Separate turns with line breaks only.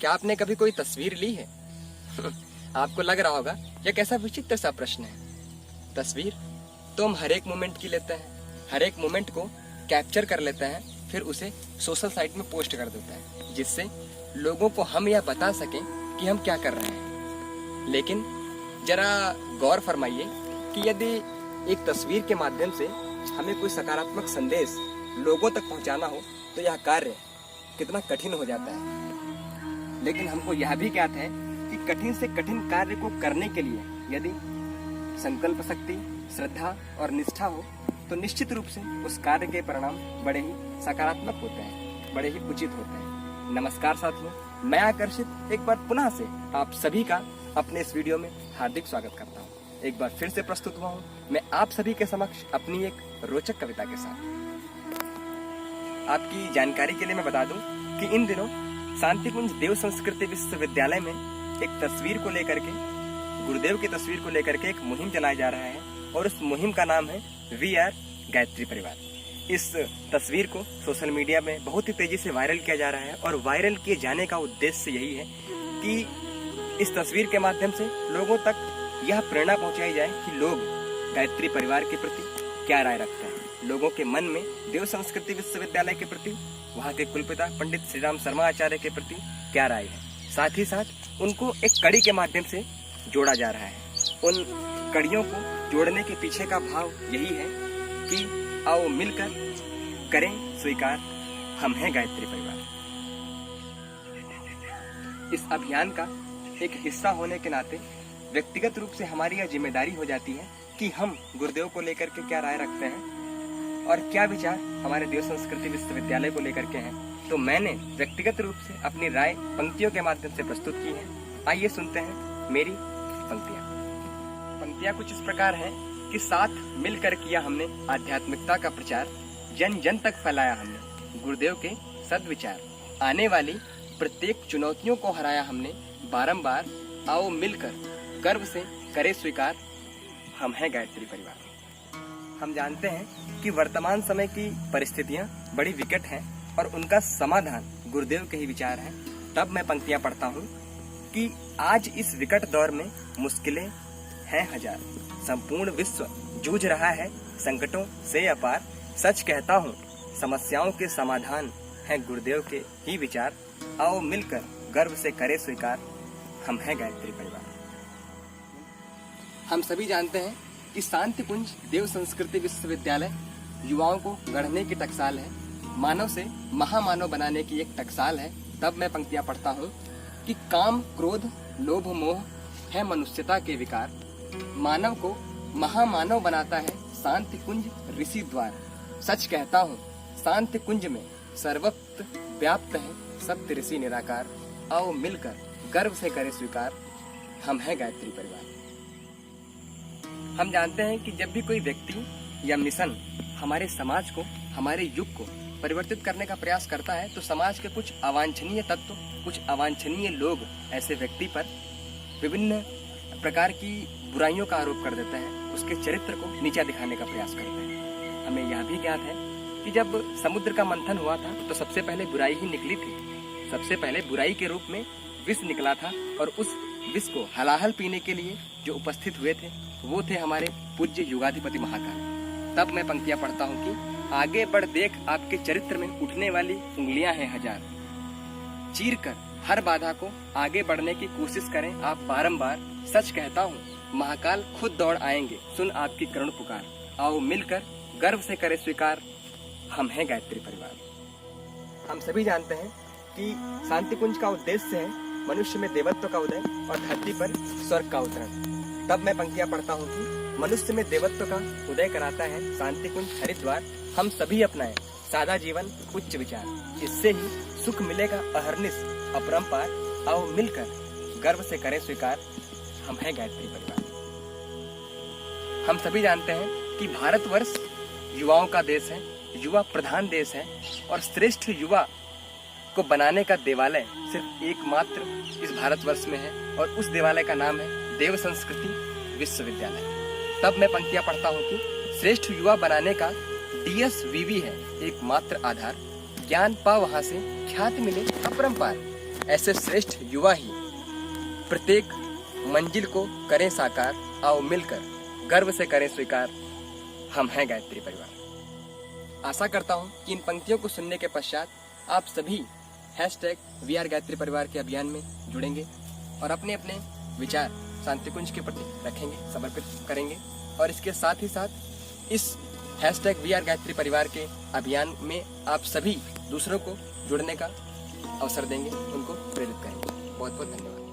क्या आपने कभी कोई तस्वीर ली है? आपको लग रहा होगा यह कैसा विचित्र सा प्रश्न है। तस्वीर तो हम हर एक मोमेंट की लेते हैं, हर एक मोमेंट को कैप्चर कर लेते हैं, फिर उसे सोशल साइट में पोस्ट कर देते हैं, जिससे लोगों को हम यह बता सकें कि हम क्या कर रहे हैं। लेकिन जरा गौर फरमाइए कि यदि एक तस्वीर के माध्यम से हमें कोई सकारात्मक संदेश लोगों तक पहुंचाना हो तो यह कार्य कितना कठिन हो जाता है। लेकिन हमको यह भी ज्ञात है कि कठिन से कठिन कार्य को करने के लिए यदि संकल्प शक्ति, श्रद्धा और निष्ठा हो तो निश्चित रूप से उस कार्य के परिणाम बड़े ही सकारात्मक होते हैं, बड़े ही उचित होते हैं। नमस्कार साथियों, मैं आकर्षित एक बार पुनः से आप सभी का अपने इस वीडियो में हार्दिक स्वागत करता हूँ। एक बार फिर से प्रस्तुत हुआ हूँ मैं आप सभी के समक्ष अपनी एक रोचक कविता के साथ। आपकी जानकारी के लिए मैं बता दूं कि इन दिनों शांतिकुंज देव संस्कृति विश्वविद्यालय में एक तस्वीर को लेकर के, गुरुदेव की तस्वीर को लेकर के एक मुहिम चलाया जा रहा है और उस मुहिम का नाम है वी आर गायत्री परिवार। इस तस्वीर को सोशल मीडिया में बहुत ही तेजी से वायरल किया जा रहा है और वायरल किए जाने का उद्देश्य यही है कि इस तस्वीर के माध्यम से लोगों तक यह प्रेरणा पहुंचाई जाए कि लोग गायत्री परिवार के प्रति क्या राय रखते हैं, लोगों के मन में देव संस्कृति विश्वविद्यालय के प्रति, वहाँ के कुलपिता पंडित श्रीराम शर्मा आचार्य के प्रति क्या राय है। साथ ही साथ उनको एक कड़ी के माध्यम से जोड़ा जा रहा है। उन कड़ियों को जोड़ने के पीछे का भाव यही है कि आओ मिलकर करें स्वीकार, हम हैं गायत्री परिवार। इस अभियान का एक हिस्सा होने के नाते व्यक्तिगत रूप से हमारी यह जिम्मेदारी हो जाती है कि हम गुरुदेव को लेकर के क्या राय रखते हैं और क्या विचार हमारे देव संस्कृति विश्वविद्यालय को लेकर के हैं। तो मैंने व्यक्तिगत रूप से अपनी राय पंक्तियों के माध्यम से प्रस्तुत की है। आइए सुनते हैं मेरी पंक्तियां। पंक्तियां कुछ इस प्रकार हैं कि साथ मिलकर किया हमने आध्यात्मिकता का प्रचार, जन जन तक फैलाया हमने गुरुदेव के सद्विचार, आने वाली प्रत्येक चुनौतियों को हराया हमने बारंबार, आओ मिलकर गर्व से करे स्वीकार, हम हैं गायत्री परिवार। हम जानते हैं कि वर्तमान समय की परिस्थितियां बड़ी विकट हैं और उनका समाधान गुरुदेव के ही विचार हैं। तब मैं पंक्तियां पढ़ता हूं कि आज इस विकट दौर में मुश्किलें हैं हजार, संपूर्ण विश्व जूझ रहा है संकटों से अपार, सच कहता हूं समस्याओं के समाधान हैं गुरुदेव के ही विचार, आओ मिलकर गर्व से करे स्वीकार, हम हैं गायत्री परिवार। हम सभी जानते हैं कि शांतिकुंज देव संस्कृति विश्वविद्यालय युवाओं को गढ़ने की टकसाल है, मानव से महामानव बनाने की एक टकसाल है। तब मैं पंक्तियां पढ़ता हूँ कि काम, क्रोध, लोभ, मोह है मनुष्यता के विकार, मानव को महामानव बनाता है शांतिकुंज ऋषि द्वार, सच कहता हूँ शांतिकुंज में सर्वत्र व्याप्त है सत्य ऋषि निराकार, आओ मिलकर गर्व से करे स्वीकार, हम हैं गायत्री परिवार। हम जानते हैं कि जब भी कोई व्यक्ति या मिशन हमारे समाज को, हमारे युग को परिवर्तित करने का प्रयास करता है तो समाज के कुछ अवांछनीय तत्व, कुछ अवांछनीय लोग ऐसे व्यक्ति पर विभिन्न प्रकार की बुराइयों का आरोप कर देते हैं, उसके चरित्र को नीचा दिखाने का प्रयास करते हैं। हमें यह भी ज्ञात है कि जब समुद्र का मंथन हुआ था तो सबसे पहले बुराई ही निकली थी। सबसे पहले बुराई के रूप में विष निकला था और उस विष को हलाहल पीने के लिए जो उपस्थित हुए थे वो थे हमारे पूज्य युगाधिपति महाकाल। तब मैं पंक्तियां पढ़ता हूँ कि आगे बढ़ देख आपके चरित्र में उठने वाली उंगलियां हैं हजार, चीर कर हर बाधा को आगे बढ़ने की कोशिश करें आप बारंबार, सच कहता हूँ महाकाल खुद दौड़ आएंगे सुन आपकी करुण पुकार, आओ मिलकर गर्व से करे स्वीकार, हम हैं गायत्री परिवार। हम सभी जानते हैं कि शांतिकुंज का उद्देश्य है मनुष्य में देवत्व का उदय और धरती पर स्वर्ग का उतरण। तब मैं पंक्तियां पढ़ता हूँ कि मनुष्य में देवत्व का उदय कराता है शांतिकुंज हरिद्वार, हम सभी अपनाएं सादा जीवन उच्च विचार, इससे ही सुख मिलेगा अहर्निश अपरंपार, आओ मिलकर गर्व से करें स्वीकार, हम हैं गायत्री परिवार। हम सभी जानते हैं कि भारतवर्ष युवाओं का देश है, युवा प्रधान देश है और श्रेष्ठ युवा को बनाने का देवालय सिर्फ एकमात्र इस भारतवर्ष में है और उस देवालय का नाम है देव संस्कृति विश्वविद्यालय। तब मैं पंक्तियां पढ़ता हूँ कि श्रेष्ठ युवा बनाने का DSVV है एकमात्र आधार, ज्ञान पा वहाँ से ख्याति मिले अपरंपार, ऐसे श्रेष्ठ युवा ही प्रत्येक मंजिल को करें साकार। आओ मिलकर गर्व से करें स्वीकार, हम हैं गायत्री परिवार। आशा करता हूं कि इन पंक्तियों को सुनने के पश्चात आप सभी #We Are गायत्री परिवार के अभियान में जुड़ेंगे और अपने अपने विचार शांति कुंज के प्रति रखेंगे, समर्पित करेंगे। और इसके साथ ही साथ इस #We Are गायत्री परिवार के अभियान में आप सभी दूसरों को जुड़ने का अवसर देंगे, उनको प्रेरित करेंगे। बहुत बहुत धन्यवाद।